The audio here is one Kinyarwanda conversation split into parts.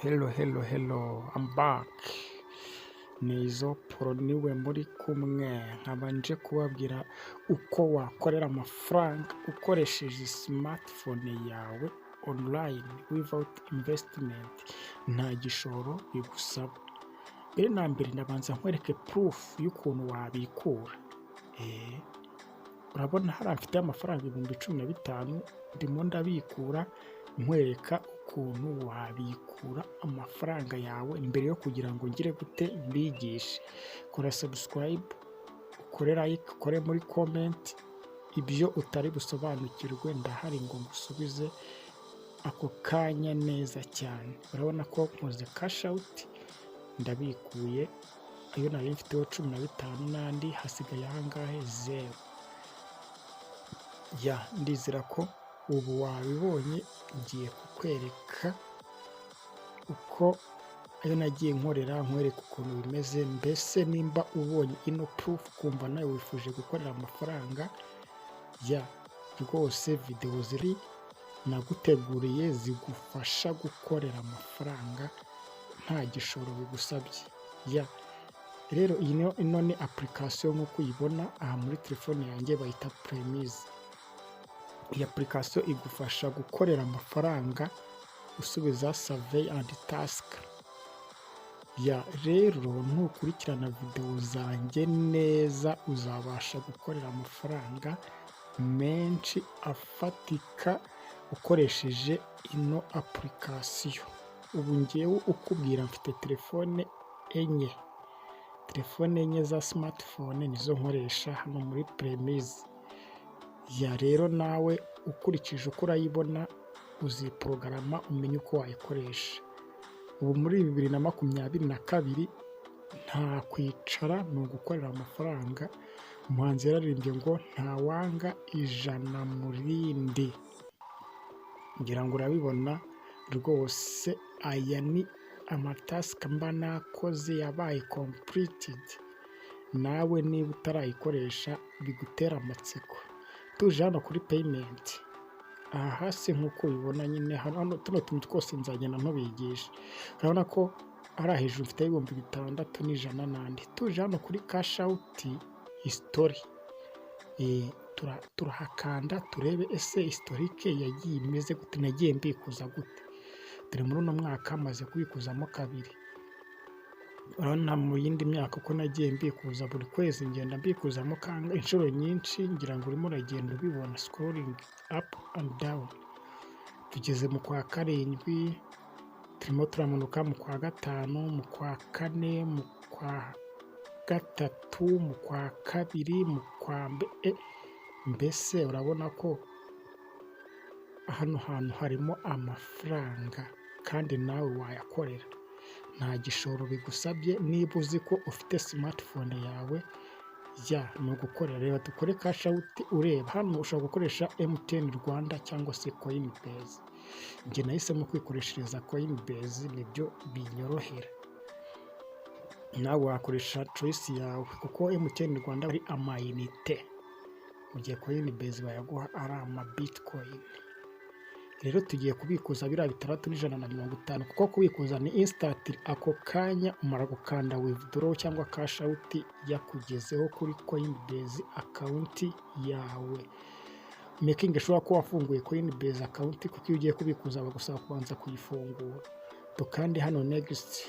Hello, I'm back. Nizo Pro niwe muri kumwe, nkabanje kubabwira uko wakorera amafaranga ukoresheje smartphone yawe online without investment, nta gishoro bigusaba. Mbere na mbere ndabanza nkwereke proof y'ukuntu wabikura. Urabona hariya mfite amafaranga 15,000 ndimo ndabikura, nkwereka ukuntu wabikura amafaranga yawe mbere yo kugira ngo ngire gute mbigishe. Kora subscribe, ukore like, ukore muri comment, ibyo utari busobanukirwe ndahari ngo ngusubize ako kanya neza cyane. Urabona ko nkoze cash out, ndabikuye ayo nari mfiteho 15 n'andi hasigaye ahangahe 0. Ndizera ko ubu wabibonye. Ngiye kukwereka uko ayo nagiye nkorera, nkwereka ukuntu bimeze. Mbese nimba ubonye ino proof kumva nawe wifuje gukorera amafaranga, rwose video ziri naguteguriye zigufasha gukorera amafaranga nta gishoro bigusabye. Rero ino ni application nk'uko uyibona aha muri telefone yanjye bayita Premise. Iyi application igufasha gukorera amafaranga usubiza survey and task. Rero nukurikirana video zanjye neza uzabasha gukorera amafaranga menshi afatika ukoresheje ino application. Ubu ngewe ukubwira mfite telefone enye za smartphone nizo nkoresha hano muri Premise. Rero nawe ukurikije uko urayibona uziprogarama umenye uko wayikoresha. Ubu muri 2022 nta kwicara, ni ugukorera amafaranga. Umuhanzi yararimbye ngo ntawanga ijana murindi. Ngira ngo urabibona rwose, aya ni amatasika mba nakoze yabaye completed. Nawe niba utarayikoresha bigutera amatsiko. Tuje hano kuri payment, aha hasi nk'uko ubibona nyine hano tuno tuntu twose nzagenda ntubigisha. Urabona ko ari hejuru mfite 6,100 n'andi. Tuje hano kuri cash out history, turahakanda turebe ese historique yagiye imeze gute, nagiye mbikuza gute. Dore muri uno mwaka maze kubikuzamo 2. Urabona mu yindi myaka uko nagiye mbikuza buri kwezi ngenda mbikuzamo inshuro nyinshi, ngira ngo urimo uragenda ubibona scrolling up and down. Tugeze mu kwa 7, turimo turamanuka mu kwa 5, mu kwa 4, mu kwa 3, mu kwa 2, mu kwa mbese urabona ko hano hantu harimo amafaranga kandi nawe wayakorera nta gishoro bigusabye. Niba uzi ko ufite smartphone yawe, ni ugukorera. Reba dukore cash out. Ureba hano ushobora gukoresha MTN Rwanda cyangwa se Coinbase. Njye nahisemo kwikoreshereza Coinbase, nibyo binyorohera. Nawe wakoresha choice yawe kuko MTN Rwanda ari amayinite, mu gihe Coinbase bayaguha ari Bitcoin. Rero tugiye kubikuza biriya 6,150 kuko kubikuza ni instant. Ako kanya umara gukanda withdraw cyangwa cash out yakugezeho kuri Coinbase account yawe. Making sure ko wafunguye Coinbase account, kuko iyo ugiye kubikuza bagusaba kubanza kuyifungura. Tukandi hano next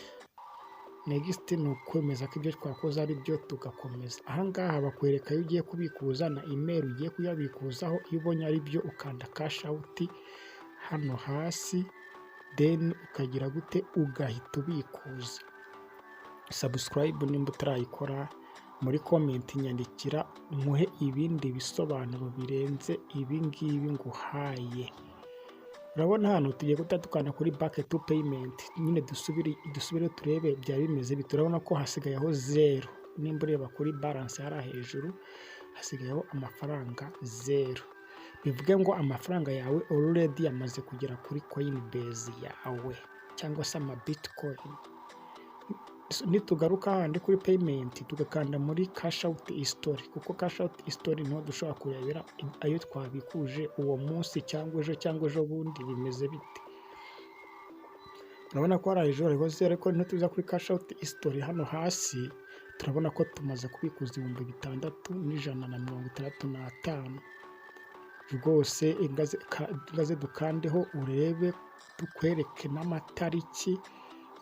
ni ukwemeza ko ibyo twakoze ari byo tugakomeza. Ahangaha bakwereka iyo ugiye kubikuza na email ugiye kuyabikuzaho. Iyo ubonye ari byo ukanda cash out hano hasi, then ukagira gute ugahita ubikuza. Subscribe nimba utarayikora, muri comment nyandikira muhe ibindi bisobanuro birenze ibi ngibi nguhaye. Urabona hano tugiye dukanda kuri back to payment. Nyine dusubire turebe byari bimeze bite. Urabona ko hasigayeho 0. Nimba ureba kuri balance hari hejuru hasigayeho amafaranga 0. Bivuge ngo amafaranga yawe already yamaze kugera kuri Coinbase yawe cyangwa se Bitcoin. Nitugaruka handi kuri payment tugakanda muri cash out history, kuko cash out history niho dushobora kurebera ayo twabikuje uwo munsi cyangwa ejo bundi bimeze bite. urabona ko hari ejo hariho zero, ariko ntituza kuri cash out history hano hasi turabona ko tumaze kubikuza 6,165 rwose. ingaze dukandeho urebe tukwereke n'amatariki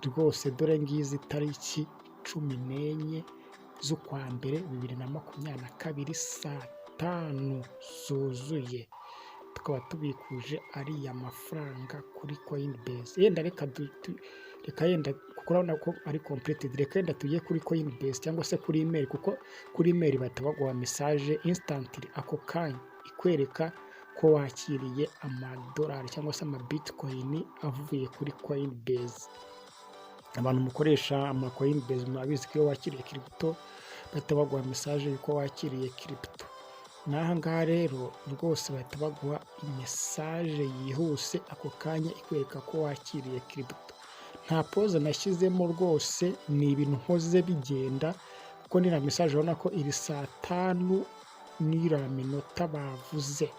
rwose. Dore ngizi tariki 14 z'ukwa mbere 2022 saa 5 zuzuye, tukaba tubikuje ariya mafaranga kuri Coinbase. Yenda reka yenda kuko urabona ko ari completed, reka yenda tujye kuri Coinbase cyangwa se kuri email, kuko kuri email bahita baguha message instantly ako kanya ikwereka ko wakiriye amadolari cyangwa se amabitcoin avuye kuri Coinbase. Abantu mukoresha ama Coinbase murabizi ko iyo wakiriye crypto bahita baguha message yuko wakiriye crypto. N'aha ngaha rero rwose bahita baguha message yihuse ako kanya ikwereka ko wakiriye crypto. Nta pause nashyizemo rwose, ni ibintu nkoze bigenda, kuko ni na message urabona ko iri saa 5 n'ira minota bavuze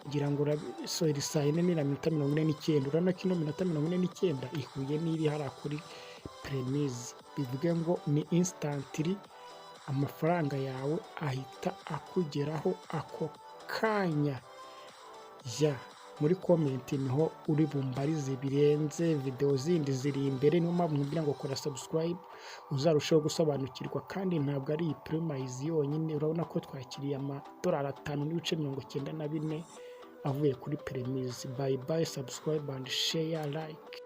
ngira ngo so iri saa 4 n'ira minota 49. urabona ko ino minota 49 ihuye n'iri hariya kuri premise, bivuge ngo ni instantly amafaranga yawe ahita akugeraho ako kanya. Muri comment niho uri bumbarize birenze, video zindi ziri imbere. Niyo mpamvu nkubwira ngo kora subscribe uzarushaho gusobanukirwa, kandi ntabwo ari Premise yonyine. Urabona ko twakiriye amadolari 5,94 avuye kuri Premise. Bye bye, subscribe and share, like.